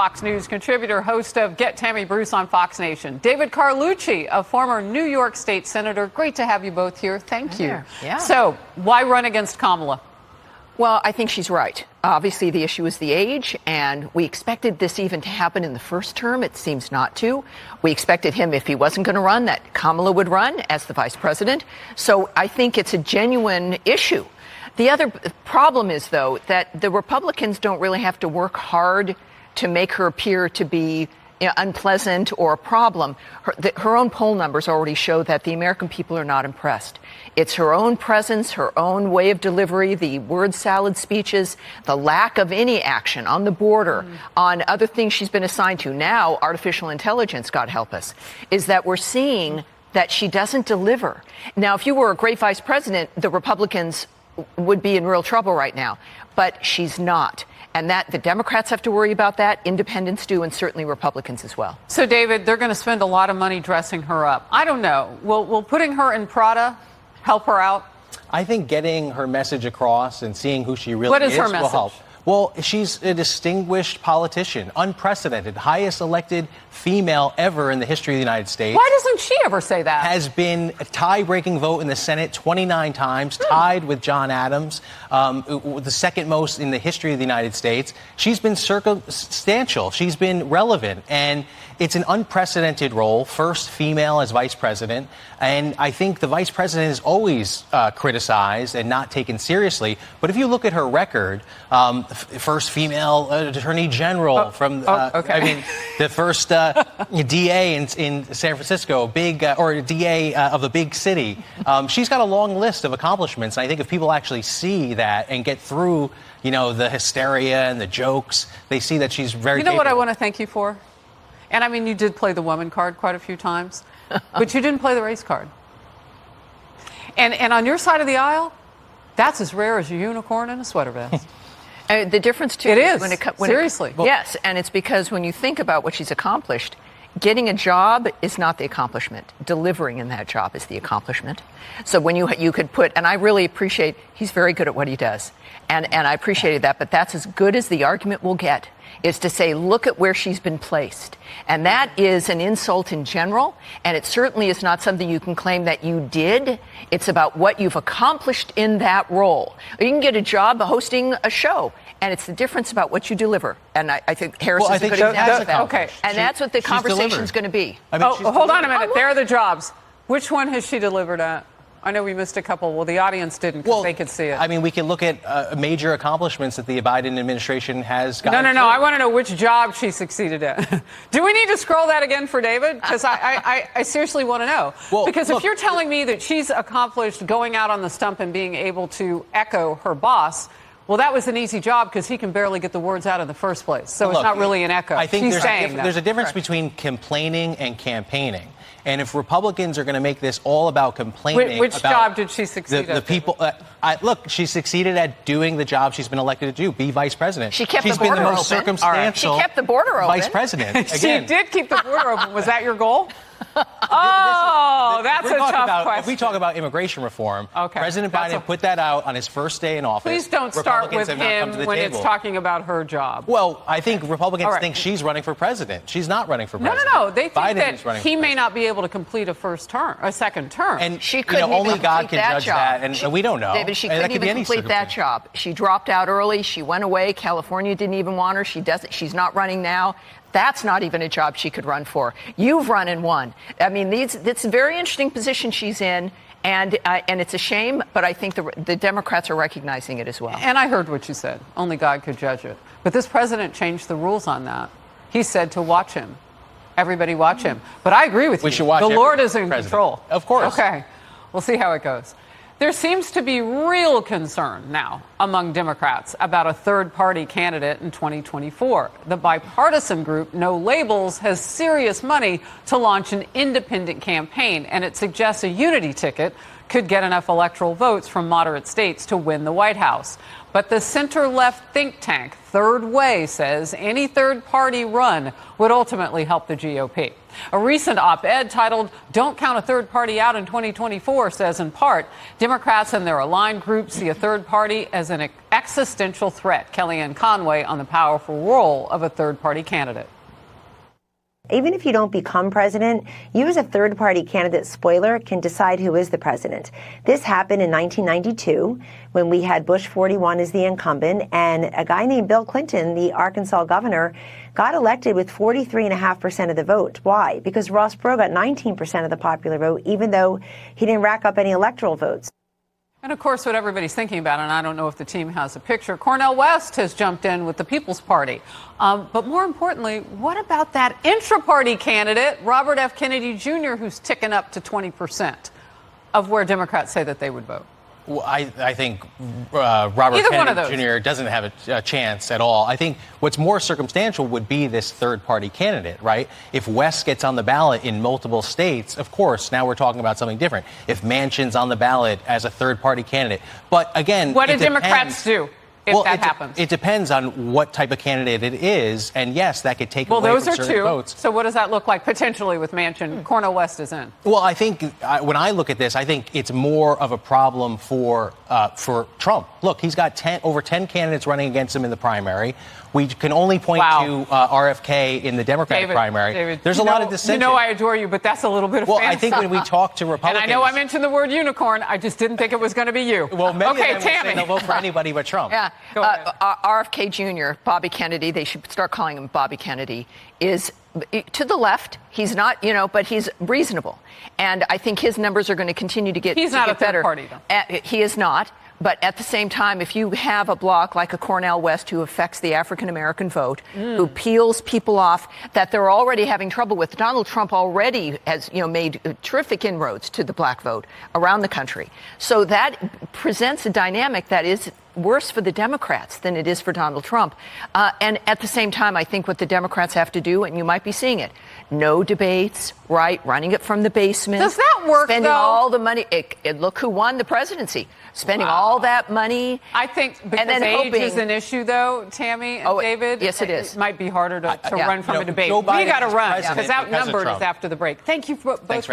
Fox News contributor, host of Get Tammy Bruce on Fox Nation. David Carlucci, a former New York State senator. Great to have you both here. Thank you. Yeah. So, why run against Kamala? Well, I think she's right. Obviously, the issue is the age, and we expected this even to happen in the first term. It seems not to. We expected him, if he wasn't going to run, that Kamala would run as the vice president. So I think it's a genuine issue. The other problem is, though, that the Republicans don't really have to work hard to make her appear to be unpleasant or a problem. Her own poll numbers already show that the American people are not impressed. It's her own presence, her own way of delivery, the word salad speeches, the lack of any action on the border, on other things she's been assigned to. Now, artificial intelligence, God help us, is that we're seeing that she doesn't deliver. Now, if you were a great vice president, the Republicans would be in real trouble right now, but she's not. And that the Democrats have to worry about that, independents do, and certainly Republicans as well. So, David, they're going to spend a lot of money dressing her up. I don't know. Will putting her in Prada help her out? I think getting her message across and seeing who she really What is her will message? help. Well, she's a distinguished politician, unprecedented, highest elected female ever in the history of the United States. Why doesn't she ever say that? Has been a tie-breaking vote in the Senate 29 times, tied with John Adams, the second most in the history of the United States. She's been circumstantial. She's been relevant. And it's an unprecedented role, first female as vice president. And I think the vice president is always criticized and not taken seriously. But if you look at her record, first female attorney general the first DA in San Francisco, or DA of a big city. She's got a long list of accomplishments. And I think if people actually see that and get through, the hysteria and the jokes, they see that she's very You know what I capable. want to thank you for? And I mean, you did play the woman card quite a few times, but you didn't play the race card. And on your side of the aisle, that's as rare as a unicorn in a sweater vest. The difference, too, It is. Seriously. Yes, and it's because when you think about what she's accomplished, getting a job is not the accomplishment. Delivering in that job is the accomplishment. So when you could put, and I really appreciate, he's very good at what he does, and I appreciated that, but that's as good as the argument will get, is to say, look at where she's been placed. And that is an insult in general, and it certainly is not something you can claim that you did. It's about what you've accomplished in that role. You can get a job hosting a show, and it's the difference about what you deliver. And I think Harris is a good example of that. Okay. And that's what the conversation is going to be. Hold on a minute. There are the jobs. Which one has she delivered at? I know we missed a couple. Well, the audience didn't because they could see it. I mean, we can look at major accomplishments that the Biden administration has gotten. No. I want to know which job she succeeded at. Do we need to scroll that again for David? Because I seriously want to know. Because if you're telling me that she's accomplished going out on the stump and being able to echo her boss, well, that was an easy job because he can barely get the words out in the first place. So it's not really an echo. I think there's a difference Correct. between complaining and campaigning. And if Republicans are going to make this all about complaining, which job did she succeed at? The people, look, she succeeded at doing the job she's been elected to do, be vice president. She kept she's the border been the most open. circumstantial. She kept the border open. Vice president. Again. She did keep the border open. Was that your goal? That's a tough question. If we talk about immigration reform, President Biden put that out on his first day in office. Please don't start with him when table. it's talking about her job. Well, I think Republicans think she's running for president. She's not running for president. No. They think Biden that he may not be able to complete a second term. And she couldn't only even God complete can that judge job. that, and we don't know. David, she And couldn't that could be even any complete that circumstance. job. She dropped out early. She went away. California didn't even want her. She's not running now. That's not even a job she could run for. You've run and won. I mean, it's a very interesting position she's in, and it's a shame, but I think the Democrats are recognizing it as well. And I heard what you said. Only God could judge it. But this president changed the rules on that. He said to watch him. Everybody watch him. But I agree with you. We should watch the every Lord is in president. control. Of course. Okay. We'll see how it goes. There seems to be real concern now among Democrats about a third-party candidate in 2024. The bipartisan group No Labels has serious money to launch an independent campaign, and it suggests a unity ticket could get enough electoral votes from moderate states to win the White House. But the center-left think tank Third Way says any third-party run would ultimately help the GOP. A recent op-ed titled "Don't Count a Third Party Out in 2024" says, in part, Democrats and their aligned groups see a third party as an existential threat. Kellyanne Conway on the powerful role of a third-party candidate. Even if you don't become president, you as a third-party candidate spoiler can decide who is the president. This happened in 1992 when we had Bush 41 as the incumbent, and a guy named Bill Clinton, the Arkansas governor, got elected with 43.5% of the vote. Why? Because Ross Perot got 19% of the popular vote, even though he didn't rack up any electoral votes. And, of course, what everybody's thinking about, and I don't know if the team has a picture, Cornel West has jumped in with the People's Party. But more importantly, what about that intra-party candidate, Robert F. Kennedy Jr., who's ticking up to 20% of where Democrats say that they would vote? Well, I think Robert Kennedy Jr. doesn't have a chance at all. I think what's more circumstantial would be this third-party candidate, right? If West gets on the ballot in multiple states, of course, now we're talking about something different. If Manchin's on the ballot as a third-party candidate. But again, what do Democrats do if that happens? It depends on what type of candidate it is. And yes, that could take away from certain votes. Well, those are two. So what does that look like potentially with Manchin? Cornel West is in. Well, I think when I look at this, I think it's more of a problem for Trump. Look, he's got over 10 candidates running against him in the primary. We can only point to RFK in the Democratic primary. David, there's a lot of dissension. You know I adore you, but that's a little bit of fancy. I think when we talk to Republicans... And I know I mentioned the word unicorn. I just didn't think it was going to be you. Well, many of them will Tammy. say they'll vote for anybody but Trump. Yeah. RFK Jr., Bobby Kennedy, they should start calling him Bobby Kennedy, is to the left. He's not, but he's reasonable. And I think his numbers are going to continue to get better. He's not a third party, though. He is not. But at the same time, if you have a bloc like a Cornel West who affects the African-American vote, who peels people off that they're already having trouble with, Donald Trump already has, made terrific inroads to the black vote around the country. So that presents a dynamic that is worse for the Democrats than it is for Donald Trump. And at the same time, I think what the Democrats have to do, and you might be seeing it, no debates, right? Running it from the basement. Does that work, spending though? all the money. Look who won the presidency. Spending all that money. I think because age is an issue, though, Tammy and David. Yes, it is. It might be harder to run from a debate. Joe Biden We got to run is because president outnumbered is after the break. Thank you both.